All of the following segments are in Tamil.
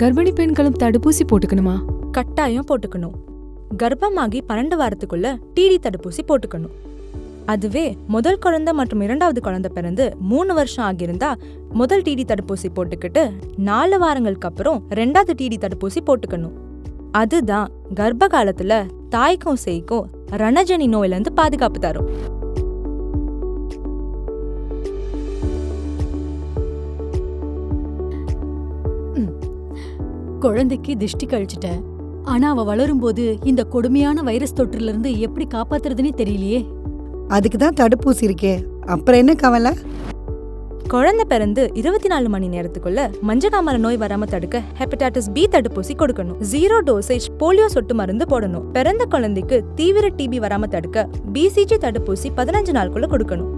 கர்ப்பிணி பெண்களும் தடுப்பூசி போட்டுக்கணுமா? கட்டாயம் போட்டுக்கணும். கர்ப்பமாகி 12 வாரத்துக்குள்ள டிடி தடுப்பூசி போட்டுக்கணும். அதுவே முதல் குழந்தை மற்றும் 2வது குழந்தை பிறந்து 3 வருஷம் ஆகியிருந்தா முதல் டிடி தடுப்பூசி போட்டுக்கிட்டு 4 வாரங்களுக்கு அப்புறம் 2வது டிடி தடுப்பூசி போட்டுக்கணும். அதுதான் கர்ப்ப காலத்துல தாய்க்கும் சேய்க்கும் ரணஜனி நோயில இருந்து பாதுகாப்பு தரும். குழந்தைக்கு திஷ்டி கழிச்சிட்டேன். ஆனா அவ வளரும்போது இந்த கொடுமையான வைரஸ் தொற்றுல இருந்து எப்படி காப்பாத்துறதுன்னே தெரியலையே. அதுக்கு தான் தடுப்பூசி இருக்கே, அப்புறம் என்ன கவலை? குழந்தை பிறந்து 24 மணி நேரத்துக்குள்ள மஞ்சக்காமலை நோய் வராம தடுக்க ஹெப்படைட்டிஸ் பி தடுப்பூசி கொடுக்கணும். 0 டோசேஜ் போலியோ சொட்டு மருந்து போடணும். பிறந்த குழந்தைக்கு தீவிர டிபி வராம தடுக்க பிசிஜி தடுப்பூசி 15 நாளுக்குள்ள கொடுக்கணும்.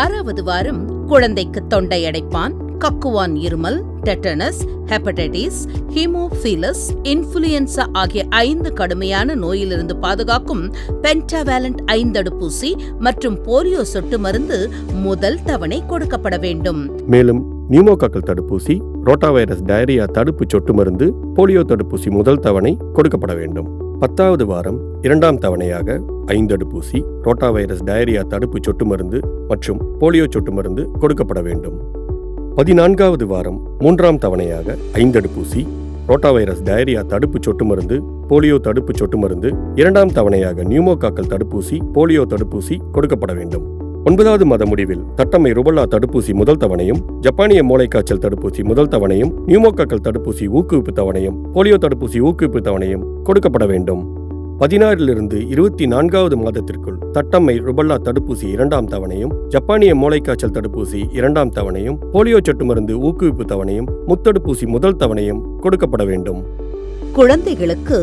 6வது வாரம் குழந்தைக்கு தொண்டை அடைப்பான், கக்குவான் இருமல், டெட்டனஸ், ஹெப்படைட்டிஸ், ஹீமோஃபிலஸ், இன்ஃபுளுயன்சா ஆகிய 5 கடுமையான நோயிலிருந்து பாதுகாக்கும் பென்டாவேலண்ட் 5 தடுப்பூசி மற்றும் போலியோ சொட்டு மருந்து முதல் தவணை கொடுக்கப்பட வேண்டும். மேலும் நியூமோகாக்கல் தடுப்பூசி, ரோட்டா வைரஸ் டயரியா தடுப்பு சொட்டு மருந்து, போலியோ தடுப்பூசி முதல் தவணை கொடுக்கப்பட வேண்டும். 10வது வாரம் 2ஆம் தவணையாக 5 தடுப்பூசி, ரோட்டா வைரஸ் டயரியா தடுப்பு சொட்டு மருந்து மற்றும் போலியோ சொட்டு மருந்து கொடுக்கப்பட வேண்டும். 14வது வாரம் 3ஆம் தவணையாக 5 தடுப்பூசி, ரோட்டா வைரஸ் டயரியா தடுப்பு சொட்டு மருந்து, போலியோ தடுப்பு சொட்டு மருந்து, 2ஆம் தவணையாக நியூமோகாக்கல் தடுப்பூசி, போலியோ தடுப்பூசி கொடுக்கப்பட வேண்டும். 9வது மாத முடிவில் தட்டம்மை ருபல்லா தடுப்பூசி முதல் தவணையும், ஜப்பானிய மூளைக்காய்ச்சல் தடுப்பூசி முதல் தவணையும், நியூமோகாக்கல் தடுப்பூசி ஊக்குவிப்பு தவணையும், போலியோ தடுப்பூசி ஊக்குவிப்பு தவணையும் கொடுக்கப்பட வேண்டும். 16லிருந்து 24வது மாதத்திற்குள் தட்டம்மை ருபல்லா தடுப்பூசி 2ஆம் தவணையும், ஜப்பானிய மூளைக்காய்ச்சல் தடுப்பூசி 2ஆம் தவணையும், போலியோ சொட்டு மருந்து ஊக்குவிப்பு தவணையும், முத்தடுப்பூசி முதல் தவணையும் கொடுக்கப்பட வேண்டும். குழந்தைகளுக்கு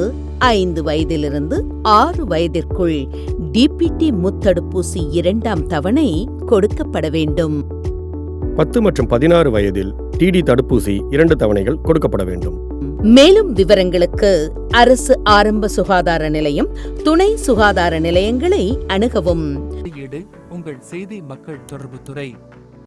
5 வயதிலிருந்து 6 வயதிற்குள் டிபிடி முத்தடுப்பூசி 2ஆம் தவணை கொடுக்கப்பட வேண்டும். 10 மற்றும் 16 வயதில் டிடி தடுப்பூசி 2 தவணைகள் கொடுக்கப்பட வேண்டும். மேலும் விவரங்களுக்கு அரசு ஆரம்ப சுகாதார நிலையம், துணை சுகாதார நிலையங்களை அணுகவும். உங்கள் செய்தி மக்கள் தொடர்பு துறை.